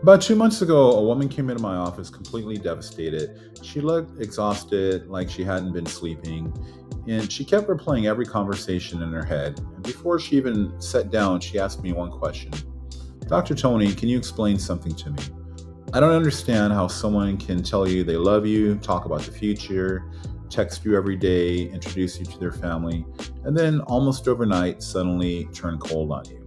About 2 months ago, a woman came into my office completely devastated. She looked exhausted, like she hadn't been sleeping, and she kept replaying every conversation in her head. And before she even sat down, she asked me one question: Dr. Tony, can you explain something to me? I don't understand how someone can tell you they love you, talk about the future, text you every day, introduce you to their family, and then almost overnight suddenly turn cold on you.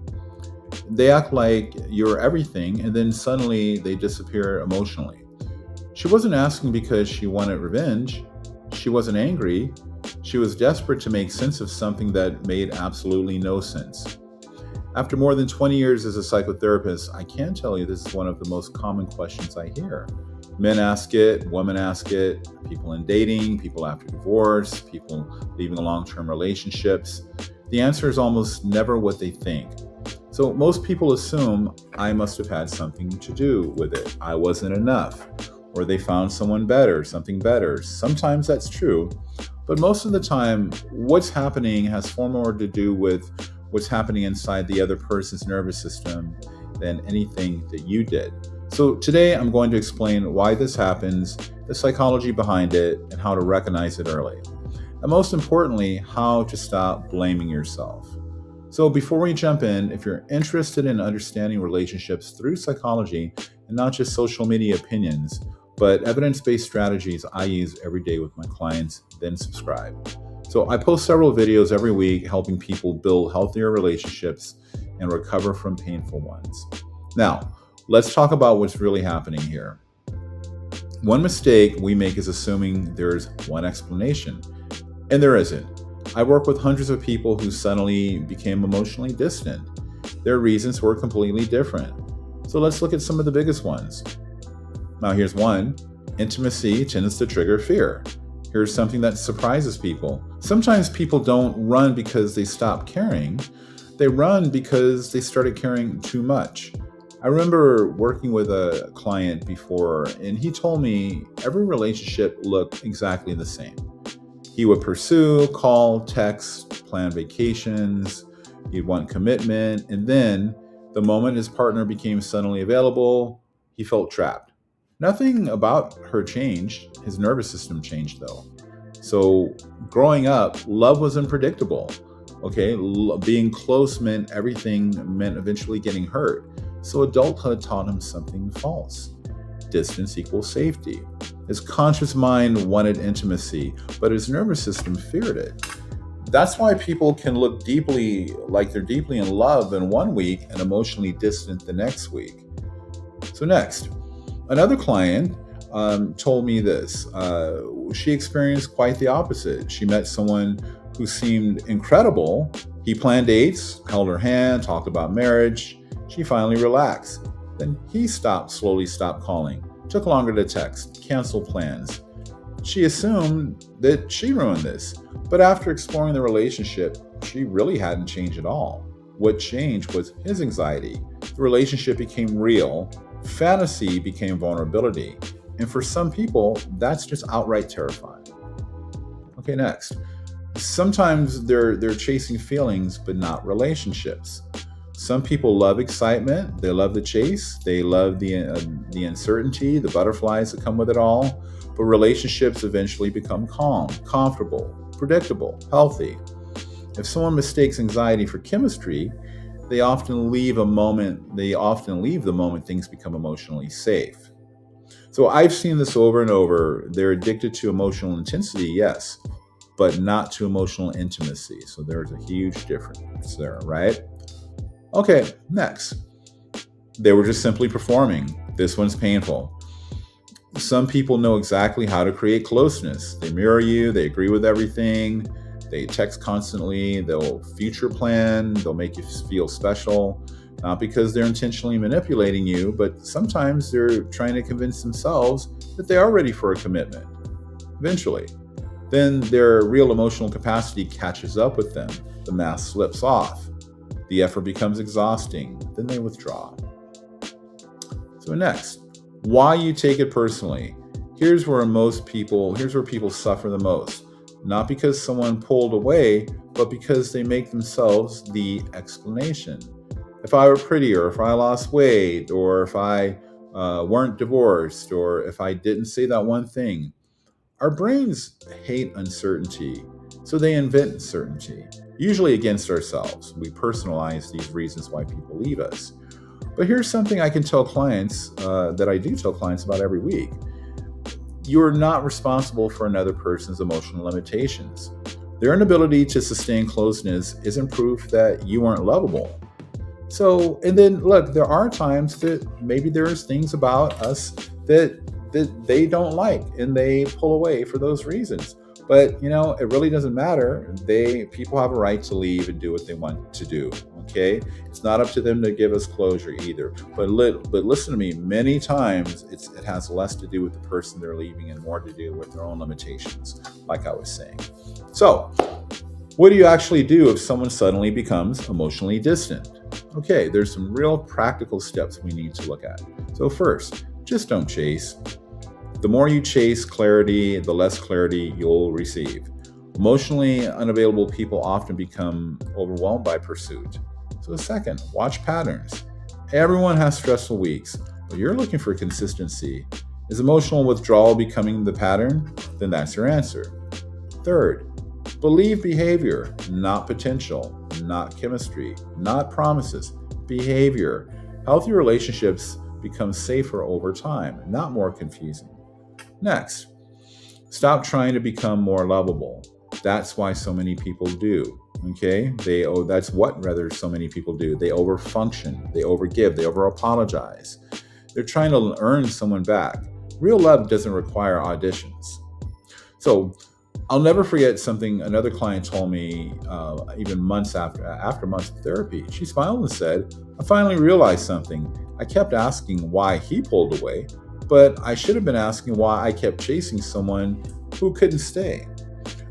They act like you're everything, and then suddenly they disappear emotionally. She wasn't asking because she wanted revenge. She wasn't angry. She was desperate to make sense of something that made absolutely no sense. After more than 20 years as a psychotherapist, I can tell you this is one of the most common questions I hear. Men ask it, women ask it, people in dating, people after divorce, people leaving long term relationships. The answer is almost never what they think. So most people assume I must have had something to do with it. I wasn't enough, or they found someone better, something better. Sometimes that's true, but most of the time, what's happening has far more to do with what's happening inside the other person's nervous system than anything that you did. So today I'm going to explain why this happens, the psychology behind it, and how to recognize it early. And most importantly, how to stop blaming yourself. So, before we jump in, if you're interested in understanding relationships through psychology and not just social media opinions, but evidence based strategies I use every day with my clients, then subscribe. So, I post several videos every week helping people build healthier relationships and recover from painful ones. Now, let's talk about what's really happening here. One mistake we make is assuming there's one explanation, and there isn't. I work with hundreds of people who suddenly became emotionally distant. Their reasons were completely different. So let's look at some of the biggest ones. Now, here's one: intimacy tends to trigger fear. Here's something that surprises people. Sometimes people don't run because they stop caring, they run because they started caring too much. I remember working with a client before, and he told me every relationship looked exactly the same. He would pursue, call, text, plan vacations. He'd want commitment. And then, the moment his partner became suddenly available, he felt trapped. Nothing about her changed. His nervous system changed, though. So, growing up, love was unpredictable. Okay, being close meant everything meant eventually getting hurt. So, adulthood taught him something false: distance equals safety. His conscious mind wanted intimacy, but his nervous system feared it. That's why people can look deeply like they're deeply in love in one week and emotionally distant the next week. So, next, another client told me this. She experienced quite the opposite. She met someone who seemed incredible. He planned dates, held her hand, talked about marriage. She finally relaxed. Then he slowly stopped calling, took longer to text, canceled plans. She assumed that she ruined this, but after exploring the relationship, she really hadn't changed at all. What changed was his anxiety. The relationship became real, fantasy became vulnerability, and for some people, that's just outright terrifying. Okay, next. Sometimes they're chasing feelings, but not relationships. Some people love excitement. They love the chase. They love the uncertainty, the butterflies that come with it all. But relationships eventually become calm, comfortable, predictable, healthy. If someone mistakes anxiety for chemistry, they often leave a moment. They often leave the moment things become emotionally safe. So I've seen this over and over. They're addicted to emotional intensity, yes, but not to emotional intimacy. So there's a huge difference there, right? Okay, next. They were just simply performing. This one's painful. Some people know exactly how to create closeness. They mirror you, they agree with everything, they text constantly, they'll future plan, they'll make you feel special, not because they're intentionally manipulating you, but sometimes they're trying to convince themselves that they are ready for a commitment. Eventually, then their real emotional capacity catches up with them. The mask slips off. The effort becomes exhausting. Then they withdraw. So next, why you take it personally. Here's where people suffer the most. Not because someone pulled away, but because they make themselves the explanation. If I were prettier, if I lost weight, or if I weren't divorced, or if I didn't say that one thing. Our brains hate uncertainty, so they invent certainty, usually against ourselves. We personalize these reasons why people leave us. But here's something I can tell clients that I do tell clients about every week. You're not responsible for another person's emotional limitations. Their inability to sustain closeness isn't proof that you aren't lovable. So, and then look, there are times that maybe there's things about us that they don't like and they pull away for those reasons. But it really doesn't matter. People have a right to leave and do what they want to do. Okay, it's not up to them to give us closure either. But listen to me. Many times it has less to do with the person they're leaving and more to do with their own limitations, like I was saying. So, what do you actually do if someone suddenly becomes emotionally distant? Okay, there's some real practical steps we need to look at. So first, just don't chase. The more you chase clarity, the less clarity you'll receive. Emotionally unavailable people often become overwhelmed by pursuit. So second, watch patterns. Everyone has stressful weeks, but you're looking for consistency. Is emotional withdrawal becoming the pattern? Then that's your answer. Third, believe behavior, not potential, not chemistry, not promises, behavior. Healthy relationships become safer over time, not more confusing. Next, stop trying to become more lovable. That's why so many people do. Okay? That's what rather so many people do. They overfunction, they overgive, they over-apologize. They're trying to earn someone back. Real love doesn't require auditions. So I'll never forget something another client told me, even months after months of therapy. She smiled and said, "I finally realized something. I kept asking why he pulled away, but I should have been asking why I kept chasing someone who couldn't stay."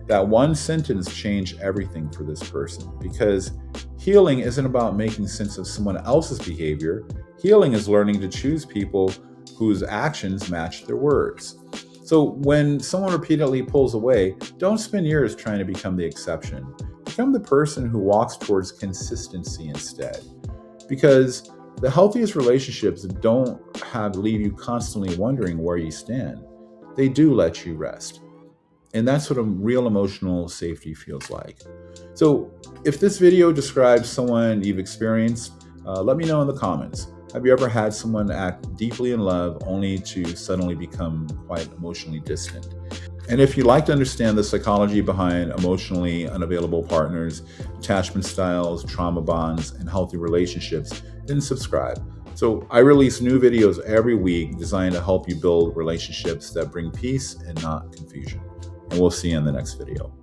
That one sentence changed everything for this person, because healing isn't about making sense of someone else's behavior. Healing is learning to choose people whose actions match their words. So when someone repeatedly pulls away, don't spend years trying to become the exception. Become the person who walks towards consistency instead. Because the healthiest relationships don't leave you constantly wondering where you stand. They do let you rest. And that's what a real emotional safety feels like. So if this video describes someone you've experienced, let me know in the comments. Have you ever had someone act deeply in love only to suddenly become quite emotionally distant? And if you'd like to understand the psychology behind emotionally unavailable partners, attachment styles, trauma bonds, and healthy relationships, then subscribe. So I release new videos every week designed to help you build relationships that bring peace and not confusion. And we'll see you in the next video.